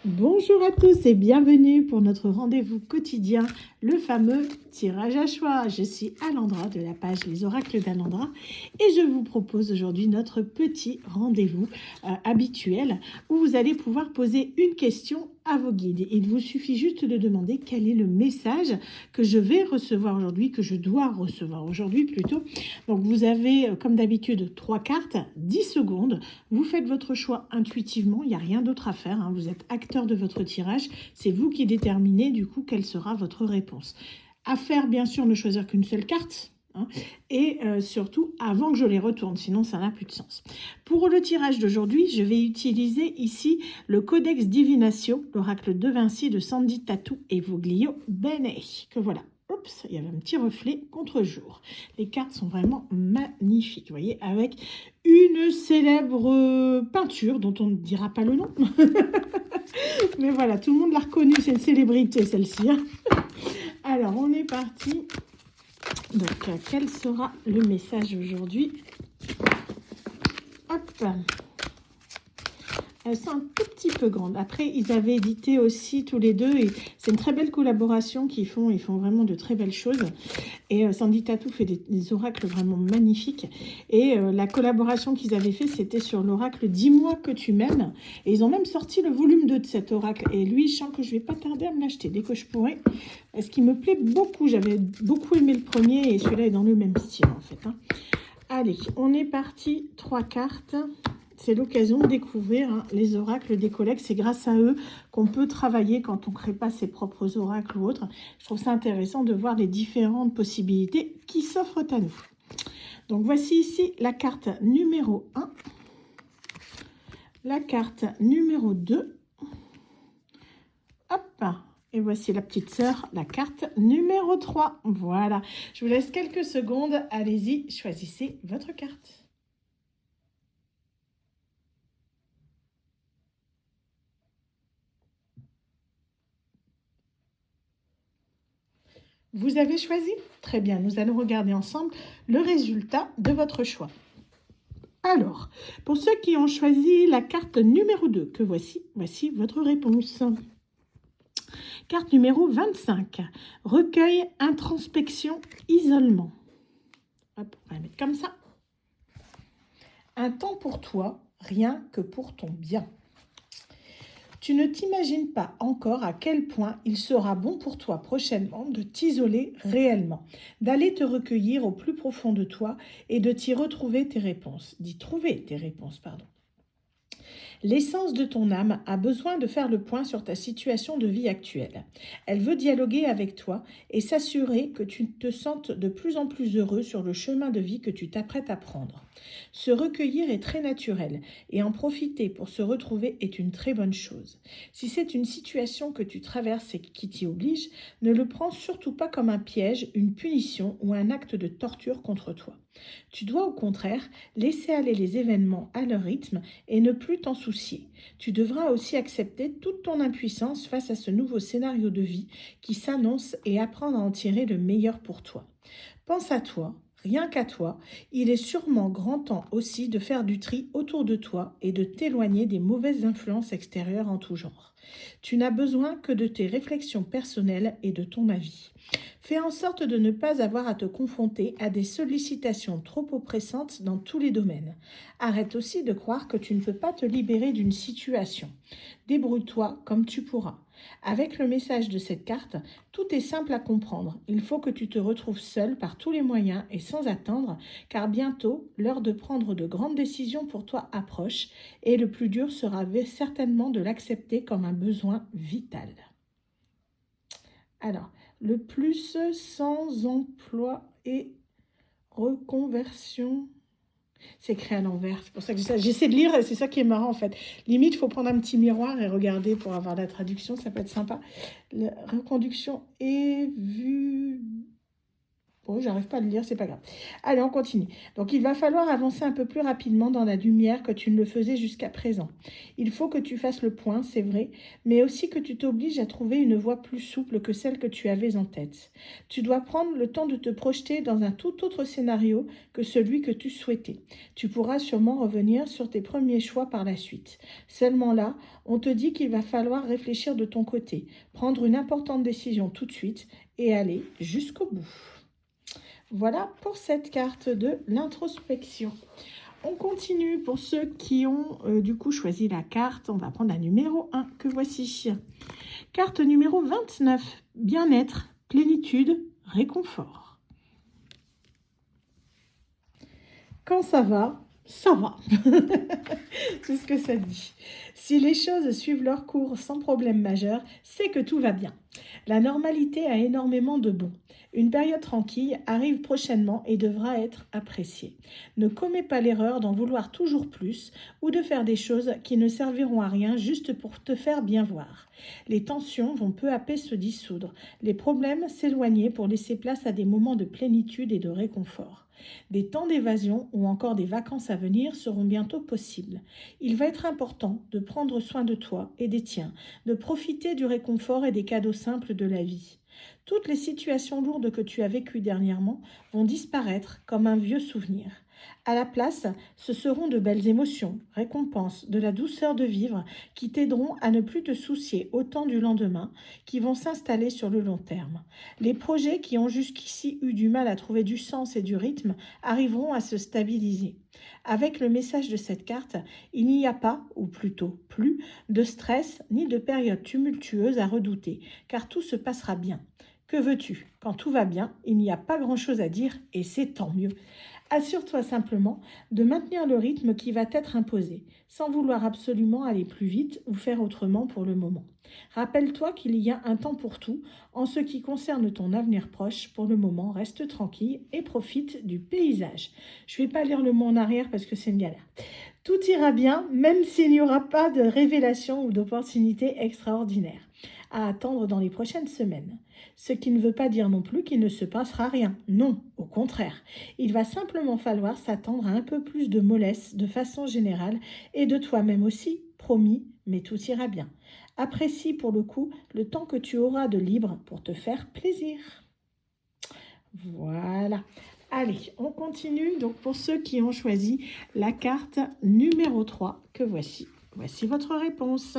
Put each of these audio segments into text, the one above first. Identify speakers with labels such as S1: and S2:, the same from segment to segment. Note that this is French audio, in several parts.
S1: Bonjour à tous et bienvenue pour notre rendez-vous quotidien, le fameux tirage à choix. Je suis Alandra de la page Les Oracles d'Alandra et je vous propose aujourd'hui notre petit rendez-vous habituel où vous allez pouvoir poser une question à vos guides. Il vous suffit juste de demander quel est le message que je vais recevoir aujourd'hui, que je dois recevoir aujourd'hui plutôt. Donc vous avez comme d'habitude 3 cartes, 10 secondes. Vous faites votre choix intuitivement, il n'y a rien d'autre à faire, hein. Vous êtes acteur de votre tirage, c'est vous qui déterminez du coup quelle sera votre réponse. À faire bien sûr ne choisir qu'une seule carte, hein, et surtout avant que je les retourne, sinon ça n'a plus de sens. Pour le tirage d'aujourd'hui, je vais utiliser ici le Codex Divinatio, l'oracle de Vinci de Sandy Tatou et Voglio Bene, que voilà. Oups, il y avait un petit reflet contre-jour. Les cartes sont vraiment magnifiques, vous voyez, avec une célèbre peinture dont on ne dira pas le nom. Mais voilà, tout le monde l'a reconnue, c'est une célébrité celle-ci, hein. Alors, on est parti. Donc, quel sera le message aujourd'hui? Hop. Elles sont un tout petit peu grandes. Après, ils avaient édité aussi tous les deux. Et c'est une très belle collaboration qu'ils font. Ils font vraiment de très belles choses. Et Sandy Tatou fait des oracles vraiment magnifiques. Et la collaboration qu'ils avaient fait, c'était sur l'oracle « Dis-moi que tu m'aimes ». Et ils ont même sorti le volume 2 de cet oracle. Et lui, je sens que je ne vais pas tarder à me l'acheter dès que je pourrai. Parce qu'il me plaît beaucoup. J'avais beaucoup aimé le premier et celui-là est dans le même style en fait, hein. Allez, on est parti. 3 cartes. C'est l'occasion de découvrir les oracles des collègues. C'est grâce à eux qu'on peut travailler quand on ne crée pas ses propres oracles ou autres. Je trouve ça intéressant de voir les différentes possibilités qui s'offrent à nous. Donc voici ici la carte numéro 1, la carte numéro 2. Hop, et voici la petite sœur, la carte numéro 3. Voilà, je vous laisse quelques secondes. Allez-y, choisissez votre carte. Vous avez choisi? Très bien, nous allons regarder ensemble le résultat de votre choix. Alors, pour ceux qui ont choisi la carte numéro 2, que voici votre réponse. Carte numéro 25, recueil, introspection, isolement. Hop, on va la mettre comme ça. Un temps pour toi, rien que pour ton bien. Tu ne t'imagines pas encore à quel point il sera bon pour toi prochainement de t'isoler réellement, d'aller te recueillir au plus profond de toi et de t'y retrouver tes réponses. D'y trouver tes réponses, pardon. L'essence de ton âme a besoin de faire le point sur ta situation de vie actuelle. Elle veut dialoguer avec toi et s'assurer que tu te sentes de plus en plus heureux sur le chemin de vie que tu t'apprêtes à prendre. Se recueillir est très naturel et en profiter pour se retrouver est une très bonne chose. Si c'est une situation que tu traverses et qui t'y oblige, ne le prends surtout pas comme un piège, une punition ou un acte de torture contre toi. Tu dois au contraire laisser aller les événements à leur rythme et ne plus t'en soucier. Tu devras aussi accepter toute ton impuissance face à ce nouveau scénario de vie qui s'annonce et apprendre à en tirer le meilleur pour toi. Pense à toi, rien qu'à toi. Il est sûrement grand temps aussi de faire du tri autour de toi et de t'éloigner des mauvaises influences extérieures en tout genre. Tu n'as besoin que de tes réflexions personnelles et de ton avis. Fais en sorte de ne pas avoir à te confronter à des sollicitations trop oppressantes dans tous les domaines. Arrête aussi de croire que tu ne peux pas te libérer d'une situation. Débrouille-toi comme tu pourras. Avec le message de cette carte, tout est simple à comprendre. Il faut que tu te retrouves seul par tous les moyens et sans attendre, car bientôt, l'heure de prendre de grandes décisions pour toi approche et le plus dur sera certainement de l'accepter comme un besoin vital. Alors, le plus sans emploi et reconversion. C'est écrit à l'envers, c'est pour ça que j'essaie de lire et c'est ça qui est marrant en fait. Limite, il faut prendre un petit miroir et regarder pour avoir la traduction, ça peut être sympa. La reconduction Bon, j'arrive pas à le lire, c'est pas grave. Allez, on continue. Donc, il va falloir avancer un peu plus rapidement dans la lumière que tu ne le faisais jusqu'à présent. Il faut que tu fasses le point, c'est vrai, mais aussi que tu t'obliges à trouver une voie plus souple que celle que tu avais en tête. Tu dois prendre le temps de te projeter dans un tout autre scénario que celui que tu souhaitais. Tu pourras sûrement revenir sur tes premiers choix par la suite. Seulement là, on te dit qu'il va falloir réfléchir de ton côté, prendre une importante décision tout de suite et aller jusqu'au bout. Voilà pour cette carte de l'introspection. On continue pour ceux qui ont du coup choisi la carte. On va prendre la numéro 1 que voici. Carte numéro 29, bien-être, plénitude, réconfort. Quand ça va, ça va. C'est ce que ça dit. Si les choses suivent leur cours sans problème majeur, c'est que tout va bien. La normalité a énormément de bon. Une période tranquille arrive prochainement et devra être appréciée. Ne commets pas l'erreur d'en vouloir toujours plus ou de faire des choses qui ne serviront à rien juste pour te faire bien voir. Les tensions vont peu à peu se dissoudre, les problèmes s'éloigner pour laisser place à des moments de plénitude et de réconfort. Des temps d'évasion ou encore des vacances à venir seront bientôt possibles. Il va être important de prendre soin de toi et des tiens, de profiter du réconfort et des cadeaux simples de la vie. Toutes les situations lourdes que tu as vécues dernièrement vont disparaître comme un vieux souvenir. À la place, ce seront de belles émotions, récompenses, de la douceur de vivre qui t'aideront à ne plus te soucier autant du lendemain, qui vont s'installer sur le long terme. Les projets qui ont jusqu'ici eu du mal à trouver du sens et du rythme arriveront à se stabiliser. Avec le message de cette carte, il n'y a pas, ou plutôt plus, de stress ni de période tumultueuse à redouter, car tout se passera bien. Que veux-tu? Quand tout va bien, il n'y a pas grand-chose à dire et c'est tant mieux. Assure-toi simplement de maintenir le rythme qui va t'être imposé, sans vouloir absolument aller plus vite ou faire autrement pour le moment. Rappelle-toi qu'il y a un temps pour tout. En ce qui concerne ton avenir proche, pour le moment, reste tranquille et profite du paysage. Je ne vais pas lire le mot en arrière parce que c'est une galère. Tout ira bien, même s'il n'y aura pas de révélation ou d'opportunité extraordinaire à attendre dans les prochaines semaines. Ce qui ne veut pas dire non plus qu'il ne se passera rien. Non, au contraire. Il va simplement falloir s'attendre à un peu plus de mollesse de façon générale et de toi-même aussi, promis, mais tout ira bien. Apprécie pour le coup le temps que tu auras de libre pour te faire plaisir. Voilà. Allez, on continue. Donc pour ceux qui ont choisi la carte numéro 3 que voici. Voici votre réponse.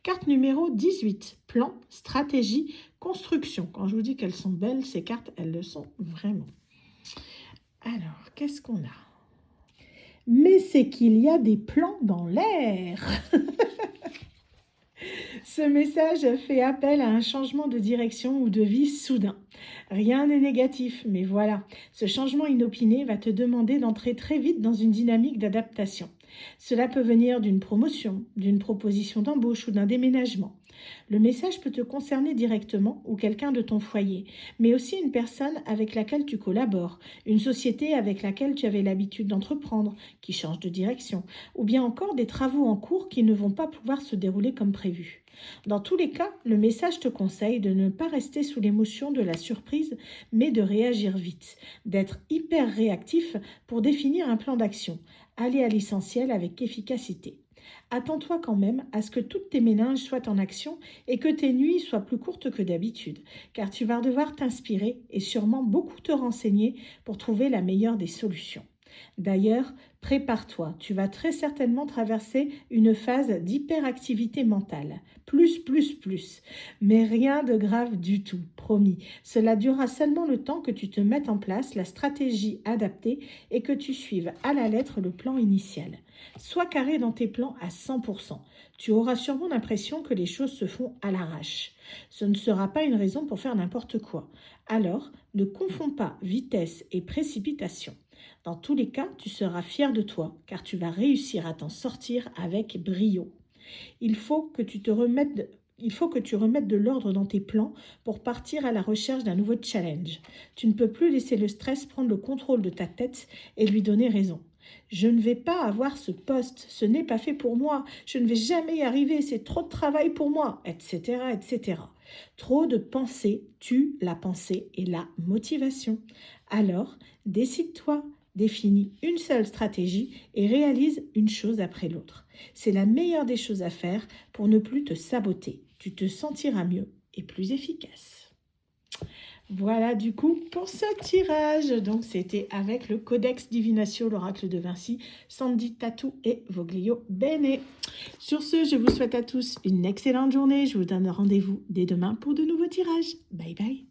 S1: Carte numéro 18. Plan, stratégie, construction. Quand je vous dis qu'elles sont belles, ces cartes, elles le sont vraiment. Alors, qu'est-ce qu'on a? Mais c'est qu'il y a des plans dans l'air. Ce message fait appel à un changement de direction ou de vie soudain. Rien n'est négatif, mais voilà, ce changement inopiné va te demander d'entrer très vite dans une dynamique d'adaptation. Cela peut venir d'une promotion, d'une proposition d'embauche ou d'un déménagement. Le message peut te concerner directement ou quelqu'un de ton foyer, mais aussi une personne avec laquelle tu collabores, une société avec laquelle tu avais l'habitude d'entreprendre, qui change de direction, ou bien encore des travaux en cours qui ne vont pas pouvoir se dérouler comme prévu. Dans tous les cas, le message te conseille de ne pas rester sous l'émotion de la surprise, mais de réagir vite, d'être hyper réactif pour définir un plan d'action, aller à l'essentiel avec efficacité. Attends-toi quand même à ce que toutes tes méninges soient en action et que tes nuits soient plus courtes que d'habitude, car tu vas devoir t'inspirer et sûrement beaucoup te renseigner pour trouver la meilleure des solutions. D'ailleurs, prépare-toi, tu vas très certainement traverser une phase d'hyperactivité mentale. Plus. Mais rien de grave du tout, promis. Cela durera seulement le temps que tu te mettes en place la stratégie adaptée et que tu suives à la lettre le plan initial. Sois carré dans tes plans à 100%. Tu auras sûrement l'impression que les choses se font à l'arrache. Ce ne sera pas une raison pour faire n'importe quoi. Alors, ne confonds pas vitesse et précipitation. Dans tous les cas, tu seras fier de toi, car tu vas réussir à t'en sortir avec brio. Il faut que tu remettes de l'ordre dans tes plans pour partir à la recherche d'un nouveau challenge. Tu ne peux plus laisser le stress prendre le contrôle de ta tête et lui donner raison. Je ne vais pas avoir ce poste, ce n'est pas fait pour moi, je ne vais jamais y arriver, c'est trop de travail pour moi, etc., etc. Trop de pensées tue la pensée et la motivation. Alors, décide-toi, définis une seule stratégie et réalise une chose après l'autre. C'est la meilleure des choses à faire pour ne plus te saboter. Tu te sentiras mieux et plus efficace. Voilà du coup pour ce tirage. Donc c'était avec le Codex Divinatio, l'oracle de Vinci, Sandy Tatou et Voglio Bene. Sur ce, je vous souhaite à tous une excellente journée. Je vous donne rendez-vous dès demain pour de nouveaux tirages. Bye bye.